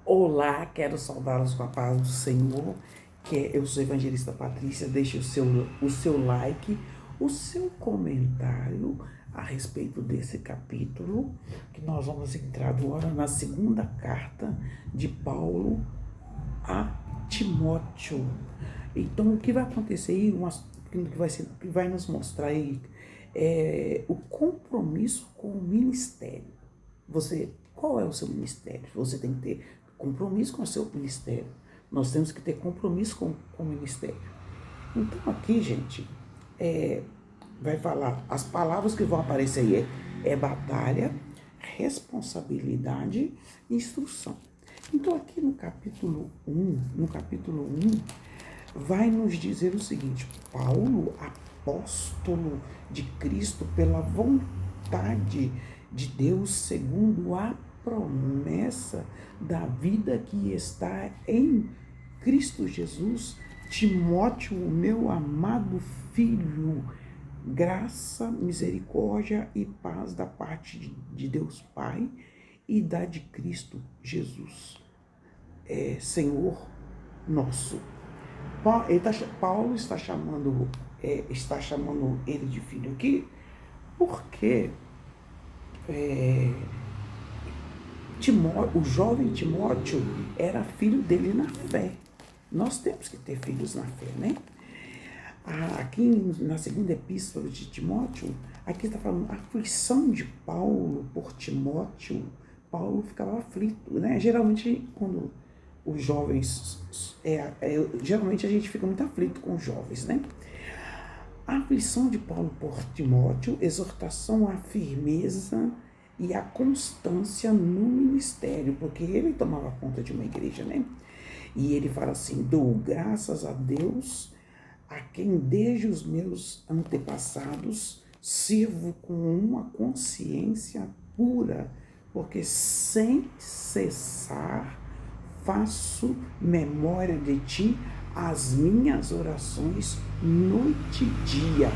Olá, quero saudá-los com a paz do Senhor. Eu sou a evangelista Patrícia. Deixe o seu like, o seu comentário a respeito desse capítulo, que nós vamos entrar agora na segunda carta de Paulo a Timóteo. Então, o que vai acontecer aí, que vai nos mostrar aí, o compromisso com o ministério. Qual é o seu ministério? Você tem que ter compromisso com o seu ministério. Nós temos que ter compromisso com o ministério. Então aqui, gente, vai falar, as palavras que vão aparecer aí é batalha, responsabilidade e instrução. Então aqui no capítulo 1, vai nos dizer o seguinte: Paulo, apóstolo de Cristo pela vontade de Deus, segundo a promessa da vida que está em Cristo Jesus, Timóteo, meu amado filho, graça, misericórdia e paz da parte de Deus Pai e da de Cristo Jesus, Senhor nosso. Paulo está chamando ele de filho aqui, porque o jovem Timóteo era filho dele na fé. Nós temos que ter filhos na fé, né? Aqui na segunda epístola de Timóteo, aqui está falando a aflição de Paulo por Timóteo. Paulo ficava aflito, né? Geralmente, quando os jovens, geralmente a gente fica muito aflito com os jovens, né? A aflição de Paulo por Timóteo, exortação à firmeza e à constância no ministério, porque ele tomava conta de uma igreja, né? E ele fala assim: dou graças a Deus, a quem desde os meus antepassados sirvo com uma consciência pura, porque sem cessar faço memória de ti as minhas orações noite e dia.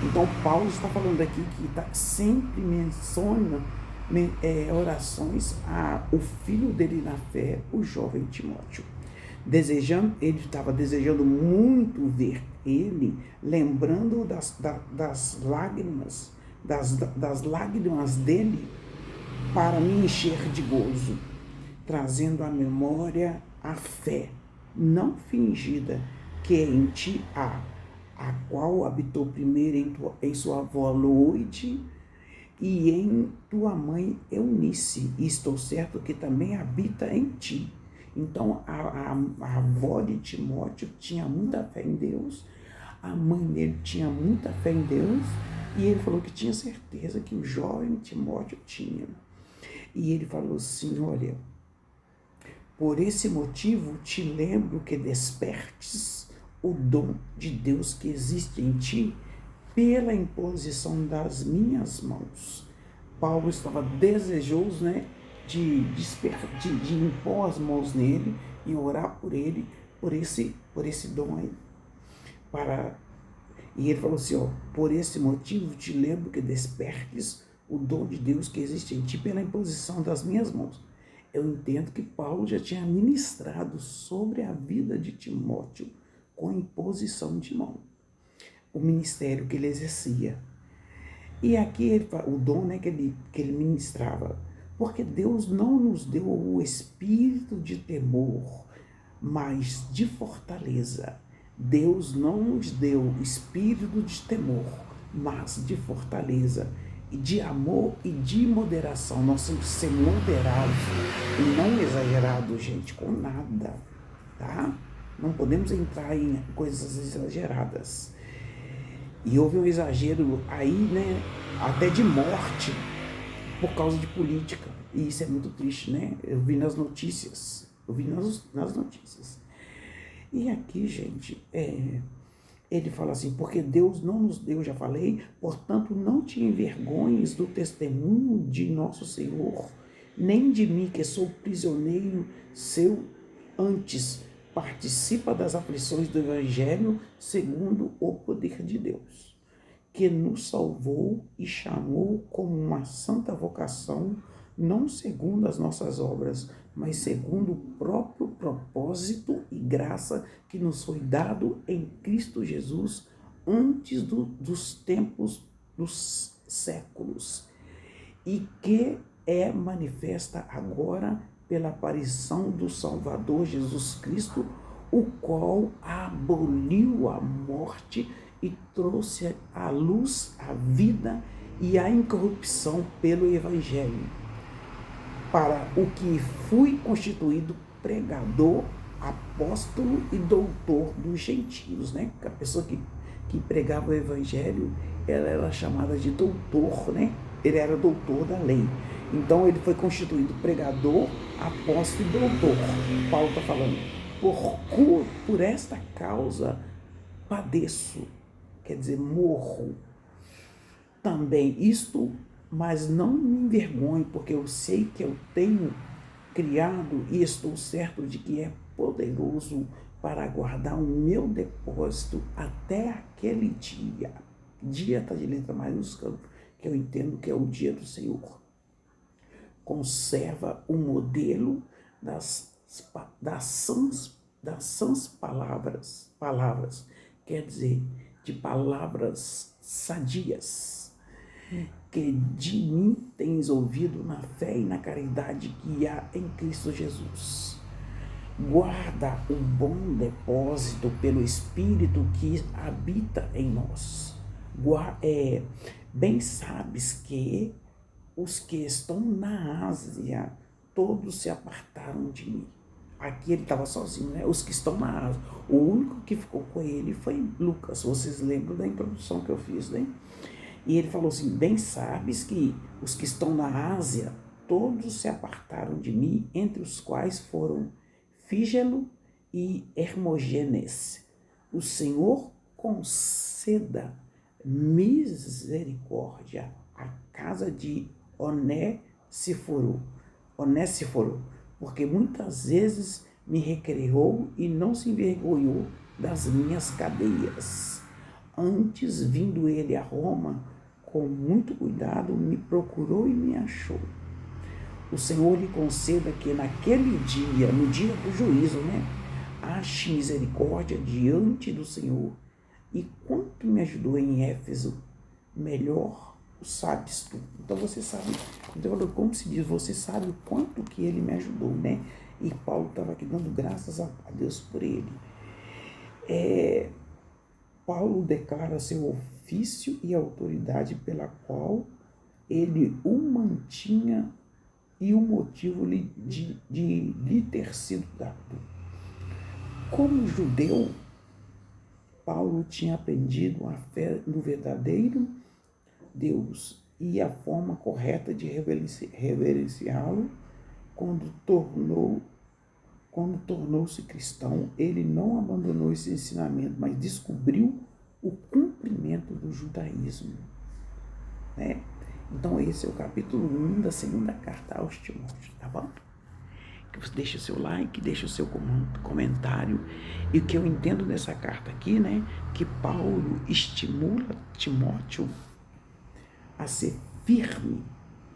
Então Paulo está falando aqui que sempre menciona orações ao filho dele na fé, o jovem Timóteo. Ele estava desejando muito ver ele, lembrando das lágrimas, das lágrimas dele, para me encher de gozo, trazendo à memória a fé não fingida que em ti há, a qual habitou primeiro em sua avó Loide e em tua mãe Eunice, e estou certo que também habita em ti. Então a avó de Timóteo tinha muita fé em Deus, a mãe dele tinha muita fé em Deus, e ele falou que tinha certeza que o jovem Timóteo tinha. E ele falou assim: olha, por esse motivo te lembro que despertes o dom de Deus que existe em ti pela imposição das minhas mãos. Paulo estava desejoso, né, de impor as mãos nele e orar por ele, por esse dom aí. E ele falou assim: ó, por esse motivo te lembro que despertes o dom de Deus que existe em ti pela imposição das minhas mãos. Eu entendo que Paulo já tinha ministrado sobre a vida de Timóteo com imposição de mão, o ministério que ele exercia. E aqui o dom, né, que ele ministrava, porque Deus não nos deu o espírito de temor, mas de fortaleza. Deus não nos deu o espírito de temor, mas de fortaleza, e de amor e de moderação. Nós temos que ser moderados e não exagerados, gente, com nada, tá? Não podemos entrar em coisas exageradas. E houve um exagero aí, né, até de morte, por causa de política. E isso é muito triste, né? Eu vi nas notícias. E aqui, gente, ele fala assim: porque Deus não nos deu, já falei, portanto não te envergonhes do testemunho de nosso Senhor, nem de mim, que sou prisioneiro seu. Antes, participa das aflições do Evangelho segundo o poder de Deus, que nos salvou e chamou com uma santa vocação, não segundo as nossas obras, mas segundo o próprio propósito e graça que nos foi dado em Cristo Jesus antes dos tempos dos séculos, e que é manifesta agora pela aparição do Salvador Jesus Cristo, o qual aboliu a morte e trouxe à luz a vida e a incorrupção pelo Evangelho, para o que fui constituído pregador, apóstolo e doutor dos gentios, né? A pessoa que pregava o Evangelho, ela era chamada de doutor, né? Ele era doutor da lei. Então ele foi constituído pregador, apóstolo e doutor. Paulo está falando, por esta causa padeço, quer dizer, morro também isto, mas não me envergonho, porque eu sei que eu tenho criado e estou certo de que é poderoso para guardar o meu depósito até aquele dia. Dia está de letra maiúscula, que eu entendo que é o dia do Senhor. Conserva o modelo das sãs palavras, quer dizer, de palavras sadias, que de mim tens ouvido na fé e na caridade que há em Cristo Jesus. Guarda um bom depósito pelo Espírito que habita em nós. Bem sabes que os que estão na Ásia, todos se apartaram de mim. Aqui ele estava sozinho, né? Os que estão na Ásia. O único que ficou com ele foi Lucas. Vocês lembram da introdução que eu fiz, né? E ele falou assim, bem sabes que os que estão na Ásia, todos se apartaram de mim, entre os quais foram Fígelo e Hermógenes. O Senhor conceda misericórdia à casa de Onéssiforo, porque muitas vezes me recreou e não se envergonhou das minhas cadeias. Antes, vindo ele a Roma, com muito cuidado, me procurou e me achou. O Senhor lhe conceda que naquele dia, no dia do juízo, ache misericórdia diante do Senhor. E quanto me ajudou em Éfeso, melhor o sabes tu. Então você sabe, então, como se diz, você sabe o quanto que ele me ajudou, né? E Paulo estava aqui dando graças a Deus por ele. Paulo declara seu ofício e autoridade pela qual ele o mantinha e o motivo de lhe ter sido dado. Como judeu, Paulo tinha aprendido a fé no verdadeiro Deus e a forma correta de reverenciá-lo. Quando tornou-se cristão, ele não abandonou esse ensinamento, mas descobriu o cumprimento do judaísmo, né? Então esse é o capítulo 1 da segunda carta aos Timóteos, tá bom? Que você deixe o seu like, deixe o seu comentário. E o que eu entendo dessa carta aqui, né? Que Paulo estimula Timóteo a ser firme,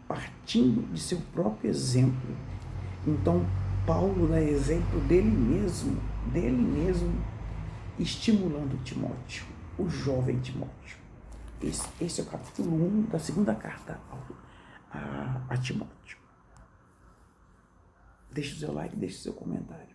partindo de seu próprio exemplo. Então, Paulo dá exemplo dele mesmo, estimulando Timóteo, o jovem Timóteo. Esse é o capítulo 1 da segunda carta a Timóteo. Deixe o seu like, deixe o seu comentário.